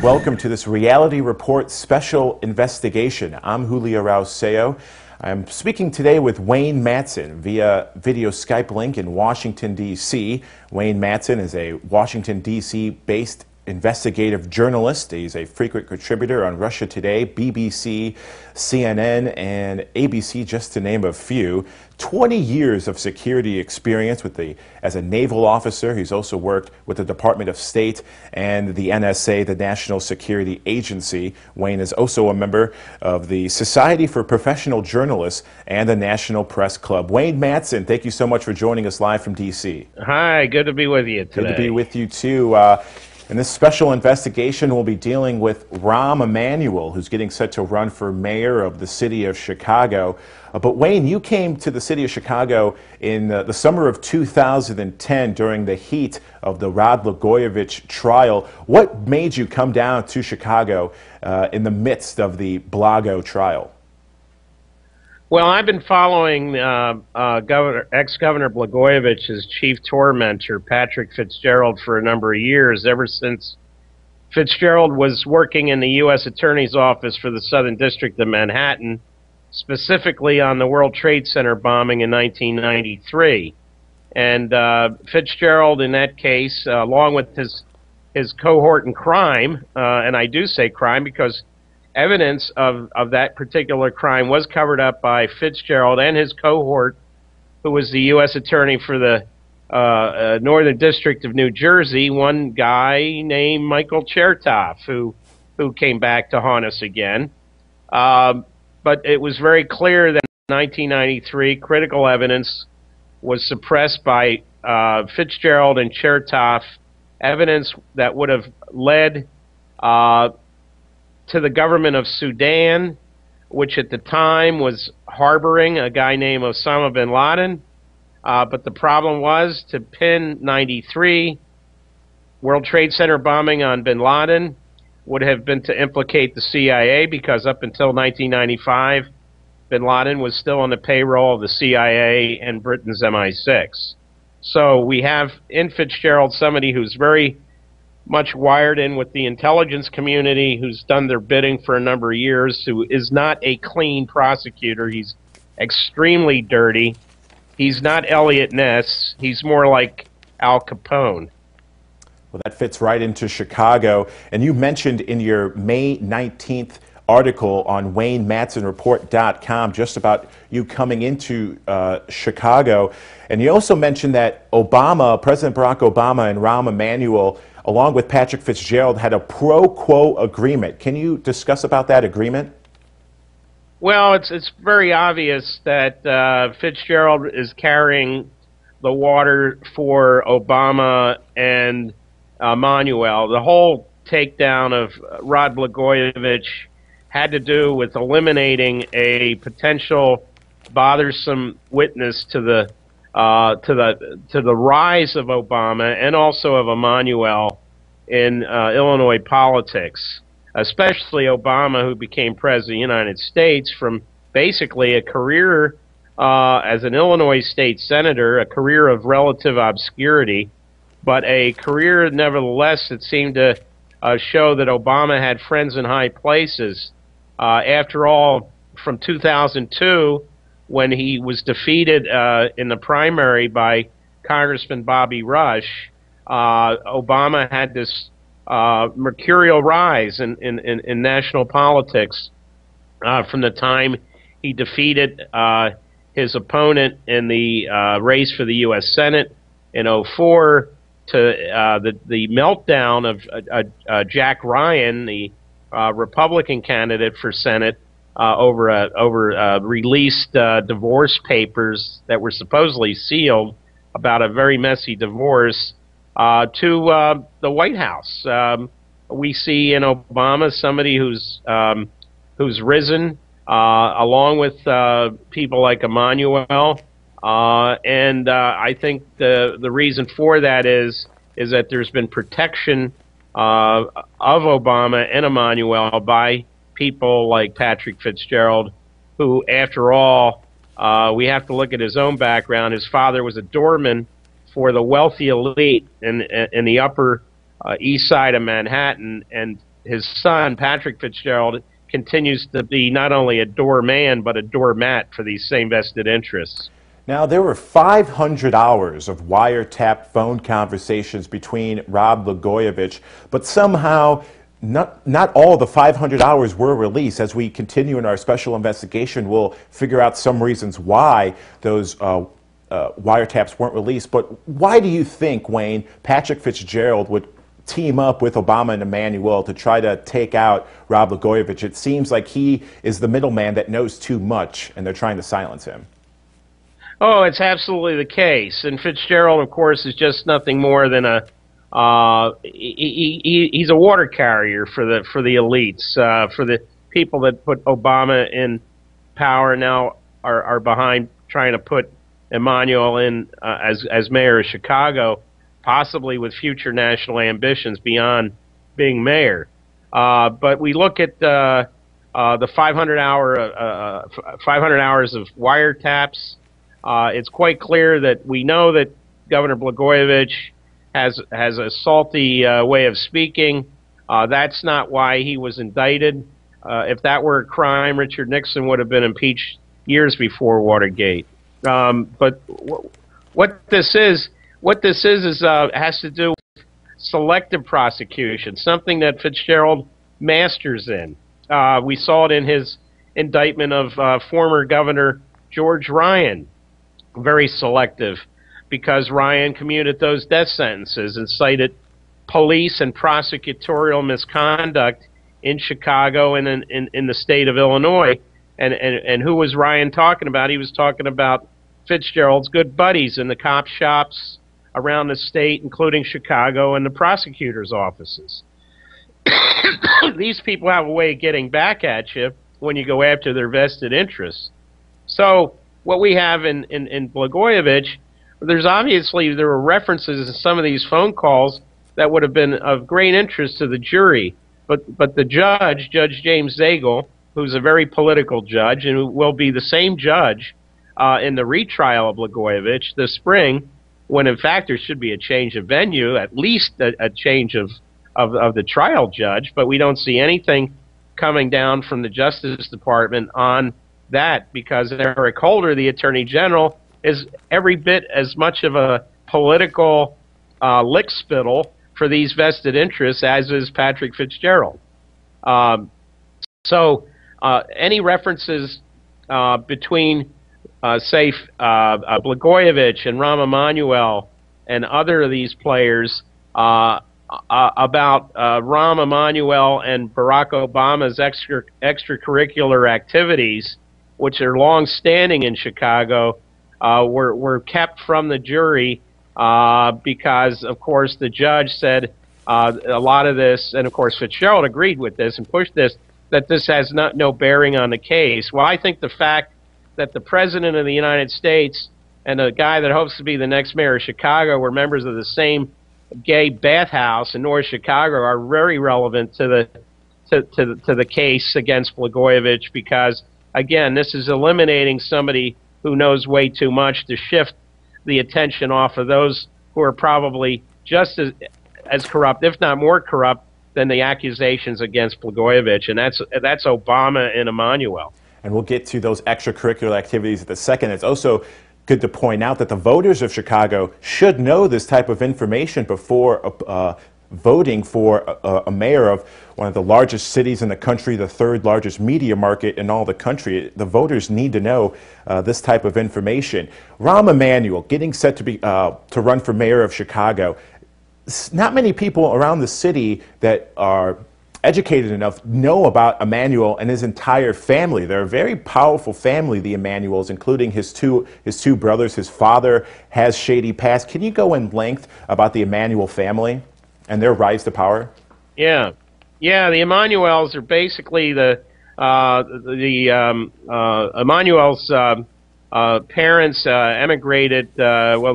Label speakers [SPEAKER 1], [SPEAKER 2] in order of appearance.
[SPEAKER 1] Welcome to this Reality Report special investigation. I'm Julio Rauseo. I'm speaking today with Wayne Madsen via video Skype link in Washington, D.C. Wayne Madsen is a Washington, D.C. based investigative journalist. He's a frequent contributor on Russia Today, BBC, CNN, and ABC, just to name a few. 20 years of security experience as a naval officer. He's also worked with the Department of State and the NSA, the National Security Agency. Wayne is also a member of the Society for Professional Journalists and the National Press Club. Wayne Madsen, thank you so much for joining us live from D.C.
[SPEAKER 2] Hi, good to be with you today.
[SPEAKER 1] Good to be with you, too. In this special investigation, we'll be dealing with Rahm Emanuel, who's getting set to run for mayor of the city of Chicago. But Wayne, you came to the city of Chicago in the summer of 2010 during the heat of the Rod Blagojevich trial. What made you come down to Chicago in the midst of the Blago trial?
[SPEAKER 2] Well, I've been following ex-Governor Blagojevich's chief tormentor, Patrick Fitzgerald, for a number of years, ever since Fitzgerald was working in the U.S. Attorney's Office for the Southern District of Manhattan, specifically on the World Trade Center bombing in 1993. And Fitzgerald, in that case, along with his cohort in crime, and I do say crime because evidence of that particular crime was covered up by Fitzgerald and his cohort, who was the U.S. Attorney for the Northern District of New Jersey, one guy named Michael Chertoff, who came back to haunt us again. But it was very clear that in 1993, critical evidence was suppressed by Fitzgerald and Chertoff, evidence that would have led to the government of Sudan, which at the time was harboring a guy named Osama bin Laden. But the problem was to pin 93 World Trade Center bombing on bin Laden would have been to implicate the CIA, because up until 1995, bin Laden was still on the payroll of the CIA and Britain's MI6. So we have in Fitzgerald somebody who's very much wired in with the intelligence community, who's done their bidding for a number of years, who is not a clean prosecutor. He's extremely dirty. He's not Elliot Ness. He's more like Al Capone.
[SPEAKER 1] Well, that fits right into Chicago. And you mentioned in your May 19th article on WayneMadsenReport.com just about you coming into Chicago. And you also mentioned that President Barack Obama and Rahm Emanuel, along with Patrick Fitzgerald, had a pro-quo agreement. Can you discuss about that agreement?
[SPEAKER 2] Well, it's very obvious that Fitzgerald is carrying the water for Obama and Emanuel. The whole takedown of Rod Blagojevich had to do with eliminating a potential bothersome witness to the rise of Obama and also of Emanuel in Illinois politics, especially Obama, who became president of the United States from basically a career as an Illinois state senator, a career of relative obscurity, but a career nevertheless that seemed to show that Obama had friends in high places. After all, from 2002, when he was defeated in the primary by Congressman Bobby Rush, Obama had this mercurial rise in national politics from the time he defeated his opponent in the race for the U.S. Senate in 2004 to the meltdown of Jack Ryan, the Republican candidate for Senate, over released divorce papers that were supposedly sealed about a very messy divorce, to the White House. We see in Obama somebody who's risen, along with people like Emanuel, and I think the reason for that is that there's been protection of Obama and Emanuel by people like Patrick Fitzgerald, who, after all, we have to look at his own background. His father was a doorman for the wealthy elite in the upper east side of Manhattan, and his son, Patrick Fitzgerald, continues to be not only a doorman, but a doormat for these same vested interests.
[SPEAKER 1] Now, there were 500 hours of wiretapped phone conversations between Rod Blagojevich, but somehow not all the 500 hours were released. As we continue in our special investigation, we'll figure out some reasons why those wiretaps weren't released. But why do you think, Wayne, Patrick Fitzgerald would team up with Obama and Emanuel to try to take out Rod Blagojevich? It seems like he is the middleman that knows too much, and they're trying to silence him.
[SPEAKER 2] Oh, it's absolutely the case. And Fitzgerald, of course, is just nothing more than he's a water carrier for the elites, for the people that put Obama in power now are behind trying to put Emanuel in as mayor of Chicago, possibly with future national ambitions beyond being mayor. But we look at the 500 hours of wiretaps. It's quite clear that we know that Governor Blagojevich has a salty way of speaking. That's not why he was indicted. If that were a crime, Richard Nixon would have been impeached years before Watergate. But what this is has to do with selective prosecution, something that Fitzgerald masters in. We saw it in his indictment of former Governor George Ryan. Very selective, because Ryan commuted those death sentences and cited police and prosecutorial misconduct in Chicago and in the state of Illinois. And who was Ryan talking about? He was talking about Fitzgerald's good buddies in the cop shops around the state, including Chicago, and the prosecutors' offices. These people have a way of getting back at you when you go after their vested interests. So what we have in Blagojevich, there were references in some of these phone calls that would have been of great interest to the jury, but the judge, Judge James Zagel, who's a very political judge and who will be the same judge in the retrial of Blagojevich this spring, when in fact there should be a change of venue, at least a change of the trial judge, but we don't see anything coming down from the Justice Department on that, because Eric Holder, the Attorney General, is every bit as much of a political lick spittle for these vested interests as is Patrick Fitzgerald. So any references between, say, Blagojevich and Rahm Emanuel and other of these players about Rahm Emanuel and Barack Obama's extracurricular activities, which are long-standing in Chicago, were kept from the jury because, of course, the judge said a lot of this, and of course Fitzgerald agreed with this and pushed this, that this has no bearing on the case. Well, I think the fact that the President of the United States and a guy that hopes to be the next mayor of Chicago were members of the same gay bathhouse in North Chicago are very relevant to the case against Blagojevich, because again, this is eliminating somebody who knows way too much to shift the attention off of those who are probably just as corrupt, if not more corrupt, than the accusations against Blagojevich, and that's Obama and Emanuel.
[SPEAKER 1] And we'll get to those extracurricular activities at the second. It's also good to point out that the voters of Chicago should know this type of information before voting for a mayor of one of the largest cities in the country, the third largest media market in all the country. The voters need to know this type of information. Rahm Emanuel getting set to be to run for mayor of Chicago. Not many people around the city that are educated enough know about Emanuel and his entire family. They're a very powerful family, the Emanuels, including his two brothers. His father has shady past. Can you go in length about the Emanuel family and their rise to power?
[SPEAKER 2] Yeah, the Emanuels are basically Emanuel's parents emigrated. Well,